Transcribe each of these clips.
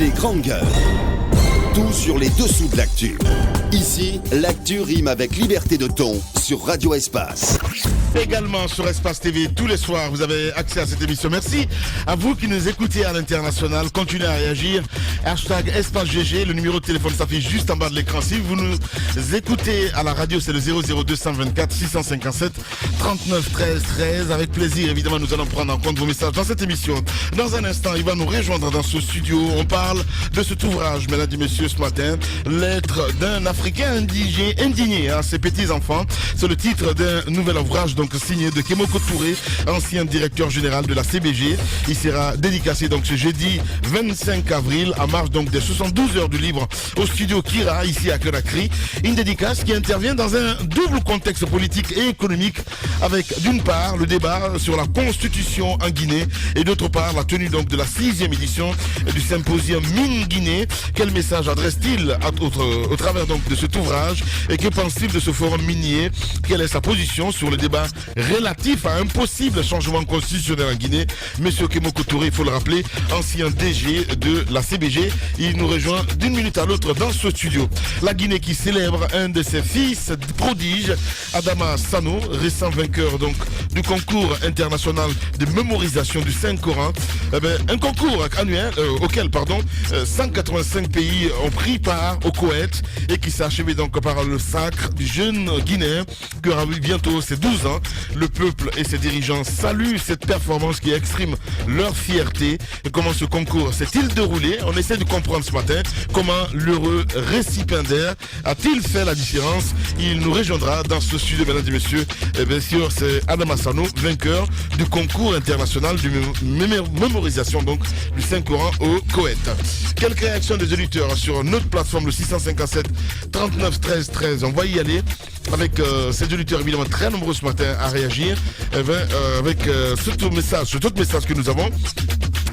Les grandes gueules. Tout sur les dessous de l'actu. Ici, l'actu rime avec liberté de ton sur Radio Espace. Également sur Espace TV, tous les soirs, vous avez accès à cette émission. Merci à vous qui nous écoutez à l'international. Continuez à réagir. Hashtag Espace GG, le numéro de téléphone s'affiche juste en bas de l'écran. Si vous nous écoutez à la radio, c'est le 00224 657 39 13 13. Avec plaisir, évidemment, nous allons prendre en compte vos messages dans cette émission. Dans un instant, il va nous rejoindre dans ce studio. On parle de cet ouvrage, mesdames et messieurs, ce matin. Lettre d'un Africain indigné à ses petits-enfants. C'est le titre d'un nouvel ouvrage donc signé de Kémoko Touré, ancien directeur général de la CBG. Il sera dédicacé donc ce jeudi 25 avril à marge donc des 72 heures du livre au studio Kira ici à Conakry. Une dédicace qui intervient dans un double contexte politique et économique avec d'une part le débat sur la constitution en Guinée et d'autre part la tenue donc de la 6e édition du symposium Mine Guinée. Quel message adresse-t-il au travers donc de cet ouvrage et que pense-t-il de ce forum minier? Quelle est sa position sur le débat relatif à un possible changement constitutionnel en Guinée? Monsieur Kémoko Touré, il faut le rappeler, ancien DG de la CBG, il nous rejoint d'une minute à l'autre dans ce studio. La Guinée qui célèbre un de ses fils prodiges, Adama Sano, récent vainqueur donc du concours international de mémorisation du Saint-Coran. Un concours annuel auquel 185 pays ont pris part au Koweït et qui s'est achevé donc par le sacre du jeune Guinéen qui aura bientôt ses 12 ans. Le peuple et ses dirigeants saluent cette performance qui exprime leur fierté. Et comment ce concours s'est-il déroulé? On essaie de comprendre ce matin comment l'heureux récipiendaire a-t-il fait la différence. Il nous rejoindra dans ce studio, mesdames et messieurs. Et bien sûr, c'est Adama Sano, vainqueur du concours international de mémorisation donc du Saint-Coran au Koweït. Quelques réactions des auditeurs sur notre plateforme, le 657 39 13 13. On va y aller avec ces auditeurs évidemment très nombreux ce matin à réagir avec cet autre message que nous avons.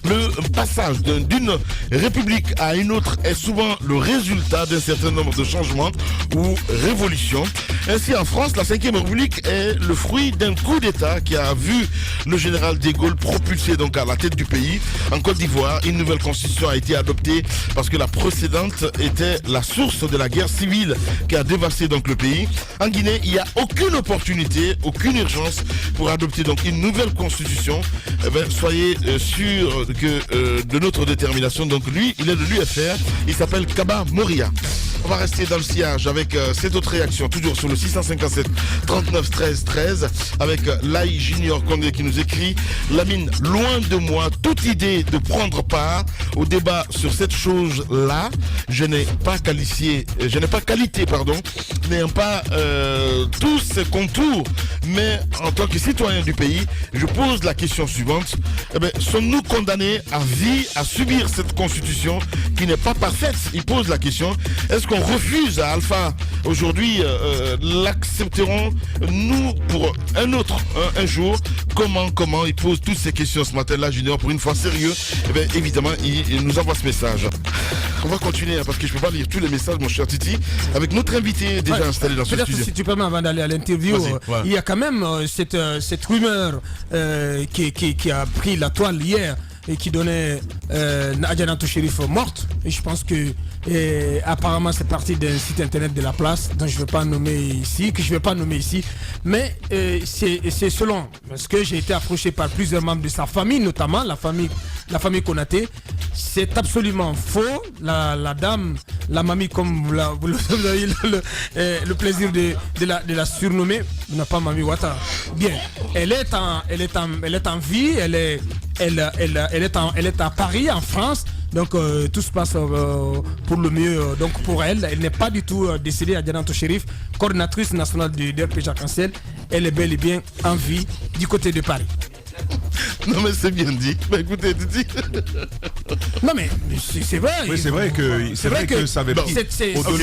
Le passage d'une république à une autre est souvent le résultat d'un certain nombre de changements ou révolutions. Ainsi, en France, la 5e République est le fruit d'un coup d'État qui a vu le général de Gaulle propulsé donc à la tête du pays. En Côte d'Ivoire, une nouvelle constitution a été adoptée parce que la précédente était la source de la guerre civile qui a dévasté donc le pays. En Guinée, il n'y a aucune opportunité, aucune urgence pour adopter donc une nouvelle constitution. Soyez sûrs que de notre détermination. Donc lui, il est de l'UFR, il s'appelle Kaba Moria. On va rester dans le sillage avec cette autre réaction, toujours sur le 657 39 13 13, avec Lai Junior Condé qui nous écrit: Lamine, loin de moi toute idée de prendre part au débat sur cette chose-là. Je n'ai pas qualité, n'ayant pas tous ces contours, mais en tant que citoyen du pays, je pose la question suivante. Sommes-nous condamnés à vie à subir cette constitution qui n'est pas parfaite? Il pose la question. Est-ce qu'on refuse à Alpha aujourd'hui, l'accepterons nous pour un autre un jour? Comment il pose toutes ces questions ce matin-là, Junior, pour une fois sérieux. Évidemment, il nous envoie ce message. On va continuer parce que je ne peux pas lire tous les messages, mon cher Titi, avec notre invité déjà installé dans ce studio. Si tu permets, avant d'aller à l'interview, il y a quand même cette rumeur qui a pris la toile hier et qui donnait Adjanatou Chérif morte. Et je pense que apparemment c'est parti d'un site internet de la place dont je ne vais pas nommer ici, mais c'est selon, parce que j'ai été approché par plusieurs membres de sa famille, notamment la famille Konaté. C'est absolument faux. La dame, la mamie, comme vous avez eu le plaisir de la surnommer, n'a pas Mamie Ouattara. Bien, elle est en vie, elle est à Paris, en France. Donc tout se passe pour le mieux donc pour elle. Elle n'est pas du tout décédée. Adjanatou Chérif, coordinatrice nationale du DRP Arc-en-Ciel, elle est bel et bien en vie du côté de Paris. Non mais c'est bien dit. Mais écoutez, Titi. Non mais c'est vrai. Oui, c'est vrai que ça avait pris. Ça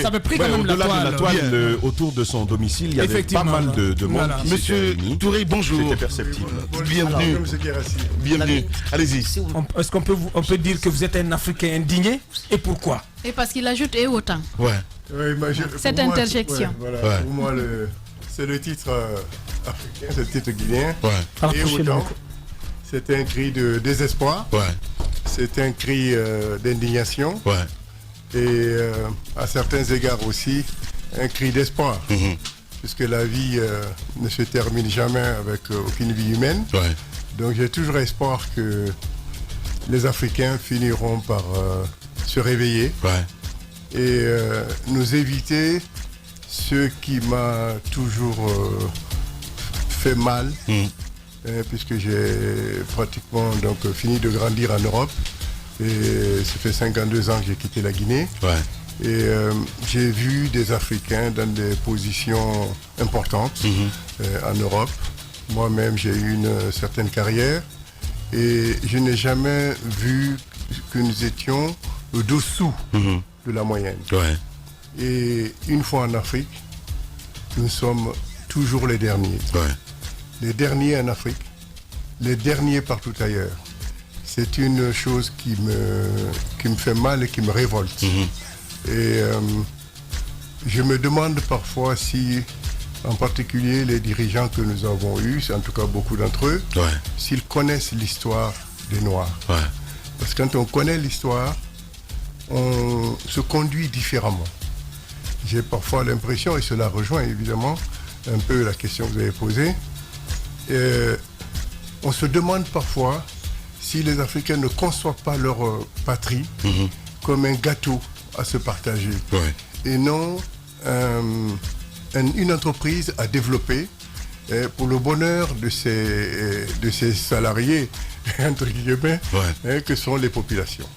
avait pris quand même au-delà de la toile autour de son domicile, il y avait pas mal de monde. Voilà. Monsieur Touré, bonjour. C'était perceptible. Bienvenue. Bienvenue. Allez-y. Est-ce qu'on peut dire que vous êtes un Africain indigné et pourquoi? Et parce qu'il ajoute et autant. Ouais. Cette interjection. Pour moi, c'est le titre africain, c'est le titre guinéen. Ouais. Et autant, c'est un cri de désespoir. Ouais. c'est un cri d'indignation. Ouais. Et à certains égards aussi, un cri d'espoir. Puisque la vie ne se termine jamais avec aucune vie humaine. Ouais. Donc j'ai toujours espoir que les Africains finiront par se réveiller. Ouais. Et nous éviter ce qui m'a toujours fait mal, puisque j'ai pratiquement donc fini de grandir en Europe. Et ça fait 52 ans que j'ai quitté la Guinée. Ouais. Et j'ai vu des Africains dans des positions importantes en Europe. Moi-même, j'ai eu une certaine carrière. Et je n'ai jamais vu que nous étions au-dessous de la moyenne. Ouais. Et une fois en Afrique, nous sommes toujours les derniers. Ouais. Les derniers en Afrique, les derniers partout ailleurs. C'est une chose qui me fait mal et qui me révolte. Et je me demande parfois si, en particulier les dirigeants que nous avons eus, en tout cas beaucoup d'entre eux, s'ils connaissent l'histoire des Noirs. Ouais. Parce que quand on connaît l'histoire, on se conduit différemment. J'ai parfois l'impression, et cela rejoint évidemment un peu la question que vous avez posée, on se demande parfois si les Africains ne conçoivent pas leur patrie comme un gâteau à se partager, et non une entreprise à développer pour le bonheur de ses salariés, entre guillemets, que sont les populations.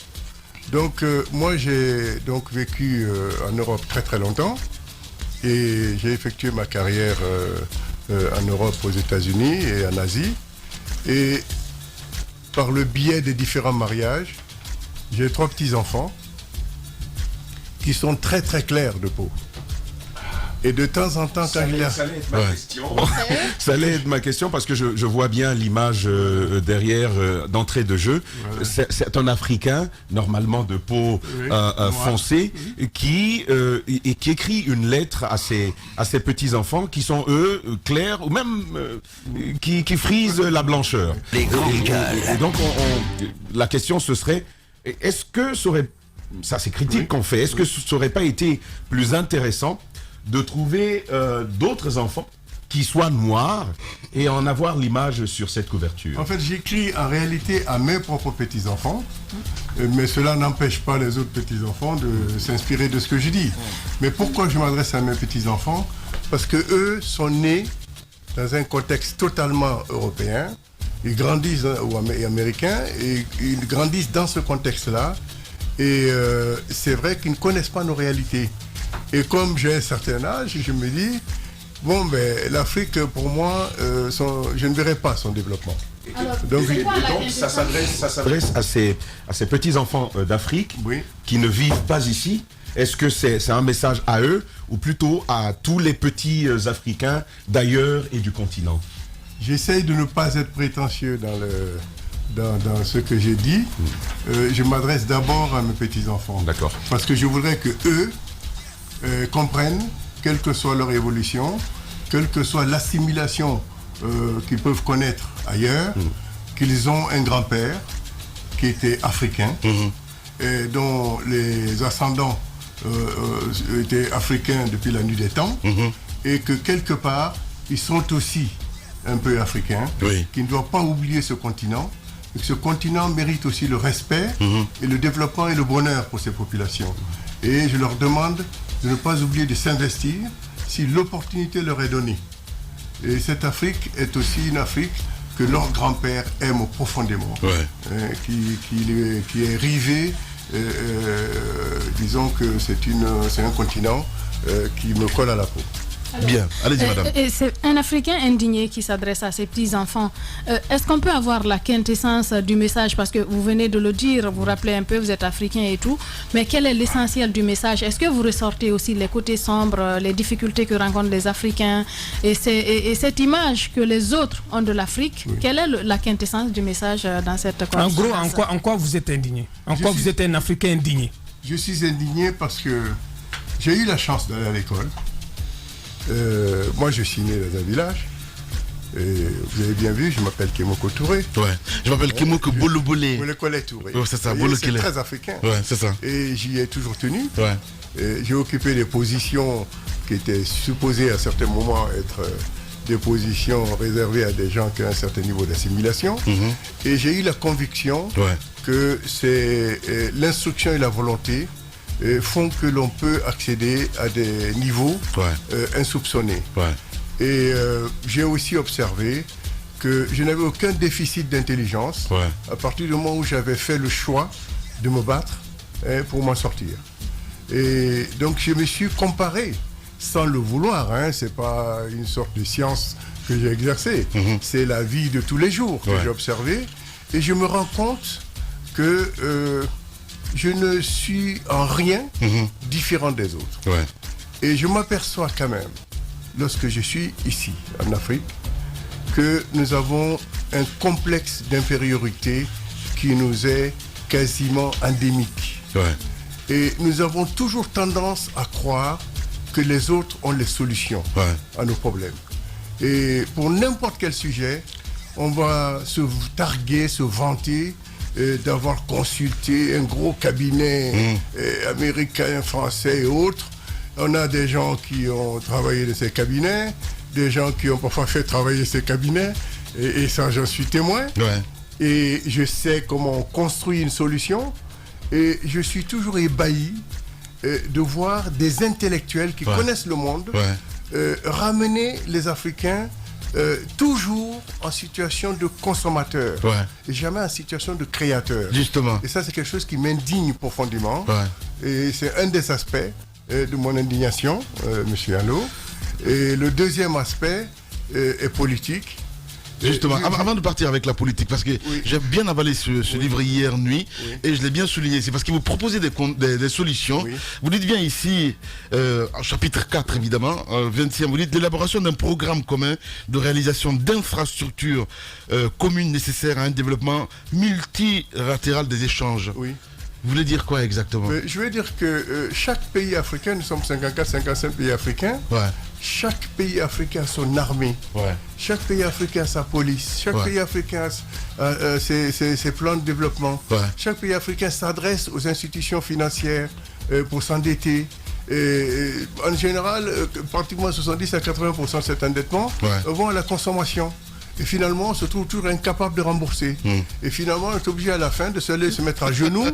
Donc moi j'ai donc vécu en Europe très très longtemps, et j'ai effectué ma carrière en Europe, aux États-Unis et en Asie, et par le biais des différents mariages, j'ai 3 petits-enfants qui sont très très clairs de peau. Et de temps en temps, quand ça allait être ma question. Ça allait être ma question parce que je vois bien l'image derrière d'entrée de jeu. C'est un Africain, normalement de peau foncée, qui écrit une lettre à ses petits-enfants qui sont eux clairs ou même qui frisent la blancheur. Les grandes gueules. Et donc la question ce serait, est-ce que ça c'est critique qu'on fait, est-ce que ça n'aurait pas été plus intéressant de trouver d'autres enfants qui soient noirs et en avoir l'image sur cette couverture? En fait, j'écris en réalité à mes propres petits-enfants, mais cela n'empêche pas les autres petits-enfants de s'inspirer de ce que je dis. Mais pourquoi je m'adresse à mes petits-enfants? Parce que eux sont nés dans un contexte totalement européen. Ils grandissent, ou américains, et ils grandissent dans ce contexte-là. Et c'est vrai qu'ils ne connaissent pas nos réalités. Et comme j'ai un certain âge, je me dis, bon, ben, l'Afrique, pour moi, je ne verrai pas son développement. Alors, donc ça s'adresse à ces petits-enfants d'Afrique qui ne vivent pas ici. Est-ce que c'est un message à eux ou plutôt à tous les petits Africains d'ailleurs et du continent? J'essaye de ne pas être prétentieux dans ce que j'ai dit. Je m'adresse d'abord à mes petits-enfants. D'accord. Parce que je voudrais que eux comprennent, quelle que soit leur évolution, quelle que soit l'assimilation qu'ils peuvent connaître ailleurs, qu'ils ont un grand-père qui était africain, et dont les ascendants étaient africains depuis la nuit des temps, et que quelque part, ils sont aussi un peu africains, qui ne doivent pas oublier ce continent, et que ce continent mérite aussi le respect et le développement et le bonheur pour ces populations. Et je leur demande de ne pas oublier de s'investir si l'opportunité leur est donnée. Et cette Afrique est aussi une Afrique que leur grand-père aime profondément, qui est rivé. Disons que c'est un continent qui me colle à la peau. Alors, bien, allez-y madame. C'est un Africain indigné qui s'adresse à ses petits-enfants. Est-ce qu'on peut avoir la quintessence du message? Parce que vous venez de le dire, vous rappelez un peu, vous êtes Africain et tout. Mais quel est l'essentiel du message? Est-ce que vous ressortez aussi les côtés sombres, les difficultés que rencontrent les Africains et cette image que les autres ont de l'Afrique? Quelle est la quintessence du message dans cette conversation? En gros, en quoi vous êtes indigné? Vous êtes un Africain indigné? Je suis indigné parce que j'ai eu la chance d'aller à l'école. Moi, je suis né dans un village. Et vous avez bien vu, je m'appelle Kémoko Touré. Ouais. Je m'appelle Kémoko Bolo-Bolé. Bolo-Bolé Touré. Ouais, c'est ça, Bolo-Bolé. C'est très africain. Ouais, c'est ça. Et j'y ai toujours tenu. Ouais. J'ai occupé des positions qui étaient supposées à certains moments être des positions réservées à des gens qui ont un certain niveau d'assimilation. Et j'ai eu la conviction que c'est l'instruction et la volonté font que l'on peut accéder à des niveaux insoupçonnés. Et j'ai aussi observé que je n'avais aucun déficit d'intelligence à partir du moment où j'avais fait le choix de me battre pour m'en sortir. Et donc je me suis comparé, sans le vouloir, c'est pas une sorte de science que j'ai exercée, c'est la vie de tous les jours que j'ai observé, et je me rends compte que je ne suis en rien différent des autres. Et je m'aperçois quand même, lorsque je suis ici, en Afrique, que nous avons un complexe d'infériorité qui nous est quasiment endémique. Et nous avons toujours tendance à croire que les autres ont les solutions à nos problèmes. Et pour n'importe quel sujet, on va se targuer, se vanter d'avoir consulté un gros cabinet américain, français et autres. On a des gens qui ont travaillé dans ces cabinets, des gens qui ont parfois fait travailler ces cabinets, et ça j'en suis témoin. Et je sais comment on construit une solution, et je suis toujours ébahi de voir des intellectuels qui connaissent le monde ramener les Africains toujours en situation de consommateur et jamais en situation de créateur. Justement. Et ça, c'est quelque chose qui m'indigne profondément. Et c'est un des aspects de mon indignation, M. Hanno. Et le deuxième aspect est politique. Justement, avant de partir avec la politique, parce que j'ai bien avalé ce livre hier nuit, et je l'ai bien souligné, c'est parce que vous proposez des solutions. Vous dites bien ici, chapitre 4 évidemment, 20e, vous dites l'élaboration d'un programme commun de réalisation d'infrastructures communes nécessaires à un développement multilatéral des échanges. Vous voulez dire quoi exactement? Je veux dire que chaque pays africain, nous sommes 54-55 pays africains, chaque pays africain a son armée, chaque pays africain a sa police, chaque pays africain a ses plans de développement, chaque pays africain s'adresse aux institutions financières pour s'endetter. En général, pratiquement 70 à 80% de cet endettement vont à la consommation. Et finalement, on se trouve toujours incapable de rembourser. Et finalement, on est obligé à la fin de se mettre à genoux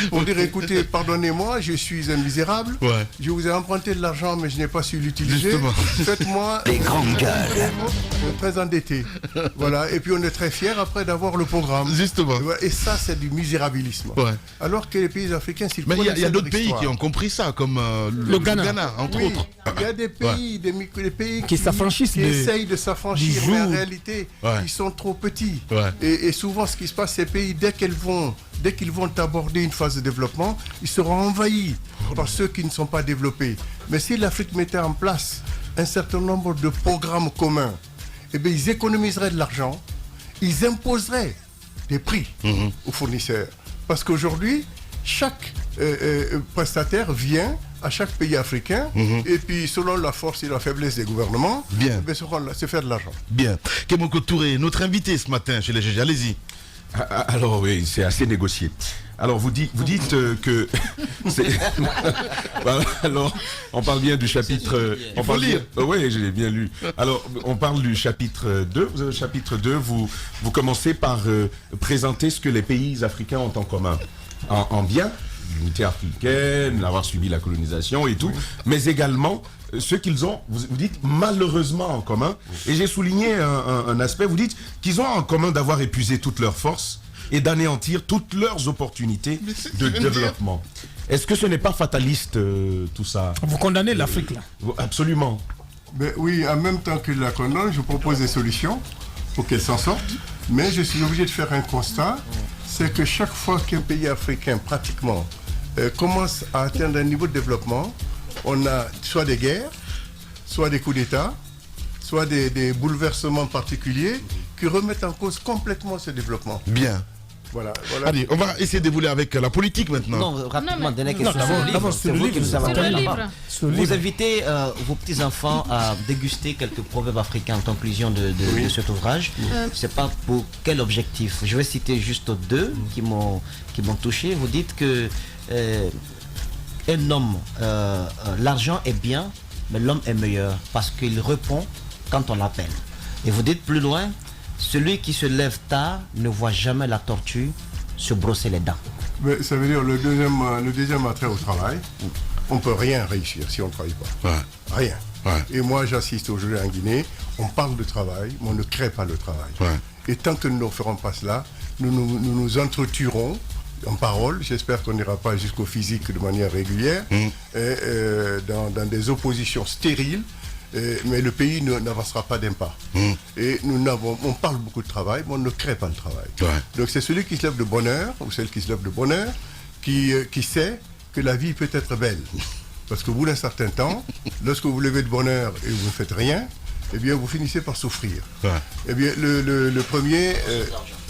pour dire, écoutez, pardonnez-moi, je suis un misérable. Je vous ai emprunté de l'argent, mais je n'ai pas su l'utiliser. Faites-moi les grandes gueules. Très endetté. Voilà. Et puis on est très fiers après d'avoir le programme. Justement. Et ça, c'est du misérabilisme. Alors que les pays africains, s'ils mais il y a d'autres pays qui ont compris ça, comme le Ghana, entre autres. Il y a des pays, des pays qui s'affranchissent, qui essayent de s'affranchir, mais en réalité, ils sont trop petits. Et souvent, ce qui se passe, ces pays, dès qu'ils vont aborder une phase de développement, ils seront envahis par ceux qui ne sont pas développés. Mais si l'Afrique mettait en place un certain nombre de programmes communs, eh bien, ils économiseraient de l'argent, ils imposeraient des prix aux fournisseurs. Parce qu'aujourd'hui, chaque prestataire vient à chaque pays africain, et puis selon la force et la faiblesse des gouvernements, se faire de l'argent. Bien. Kémoko Touré, notre invité ce matin chez les GG, allez-y. Alors oui, c'est assez négocié. Alors vous dites que voilà, alors on parle bien du chapitre. On parle lire. Oui, je l'ai bien lu. Alors on parle du chapitre 2. Vous avez le chapitre 2. Vous commencez par présenter ce que les pays africains ont en commun, en bien. L'unité africaine, avoir subi la colonisation et tout, mais également ce qu'ils ont, vous dites, malheureusement en commun. Et j'ai souligné un aspect, vous dites qu'ils ont en commun d'avoir épuisé toutes leurs forces et d'anéantir toutes leurs opportunités de développement. Est-ce que ce n'est pas fataliste tout ça? Vous condamnez l'Afrique là? Absolument. Mais oui, en même temps que la condamne, je propose des solutions pour qu'elle s'en sorte. Mais je suis obligé de faire un constat, c'est que chaque fois qu'un pays africain pratiquement commence à atteindre un niveau de développement, on a soit des guerres, soit des coups d'État, soit des bouleversements particuliers qui remettent en cause complètement ce développement. Bien. Voilà. Allez, on va essayer d'évoluer avec la politique maintenant. Non, rapidement, dernière question. D'abord, C'est vous qui nous avez C'est le entendu. livre. Vous invitez vos petits-enfants à déguster quelques proverbes africains en conclusion de cet ouvrage. C'est pas pour quel objectif? Je vais citer juste deux qui m'ont touché. Vous dites que un homme, l'argent est bien, mais l'homme est meilleur parce qu'il répond quand on l'appelle. Et vous dites plus loin, celui qui se lève tard ne voit jamais la tortue se brosser les dents. Mais ça veut dire le deuxième attrait au travail, on ne peut rien réussir si on ne travaille pas. Ouais. Rien. Ouais. Et moi, j'assiste aujourd'hui en Guinée, on parle de travail, mais on ne crée pas le travail. Ouais. Et tant que nous ne ferons pas cela, nous nous entretuerons en parole. J'espère qu'on n'ira pas jusqu'au physique de manière régulière, dans des oppositions stériles. Mais le pays n'avancera pas d'un pas. Et on parle beaucoup de travail, mais on ne crée pas le travail. Ouais. Donc c'est celui qui se lève de bonne heure, ou celle qui se lève de bonne heure, qui sait que la vie peut être belle. Parce qu'au bout d'un certain temps, lorsque vous vous levez de bonne heure et vous ne faites rien, eh bien vous finissez par souffrir. Ouais. Eh bien le premier,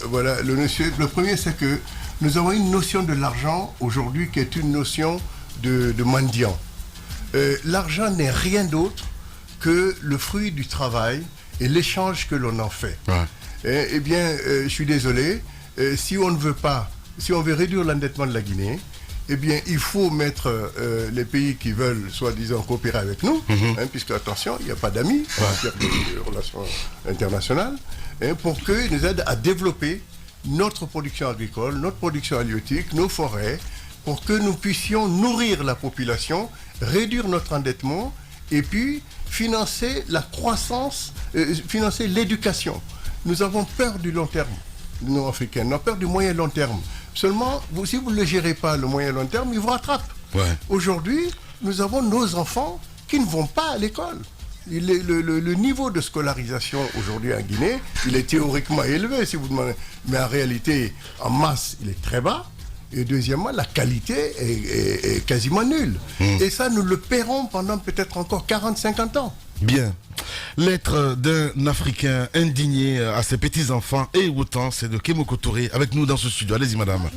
le premier c'est que nous avons une notion de l'argent aujourd'hui qui est une notion de mendiant. L'argent n'est rien d'autre que le fruit du travail et l'échange que l'on en fait. Ouais. Eh bien, je suis désolé, si on veut réduire l'endettement de la Guinée, eh bien, il faut mettre les pays qui veulent, soi-disant, coopérer avec nous, puisque, attention, il n'y a pas d'amis en matière de relations internationales, pour qu'ils nous aident à développer notre production agricole, notre production halieutique, nos forêts, pour que nous puissions nourrir la population, réduire notre endettement, et puis financer la croissance, financer l'éducation. Nous avons peur du long terme, nous Africains, nous avons peur du moyen long terme. Seulement, si vous ne le gérez pas le moyen long terme, ils vous rattrapent. Ouais. Aujourd'hui, nous avons nos enfants qui ne vont pas à l'école. Le niveau de scolarisation aujourd'hui en Guinée, il est théoriquement élevé, si vous demandez, mais en réalité, en masse, il est très bas. Et deuxièmement, la qualité est quasiment nulle. Et ça, nous le paierons pendant peut-être encore 40-50 ans. Bien. Lettre d'un Africain indigné à ses petits-enfants et autant, c'est de Kémoko Touré avec nous dans ce studio. Allez-y, madame.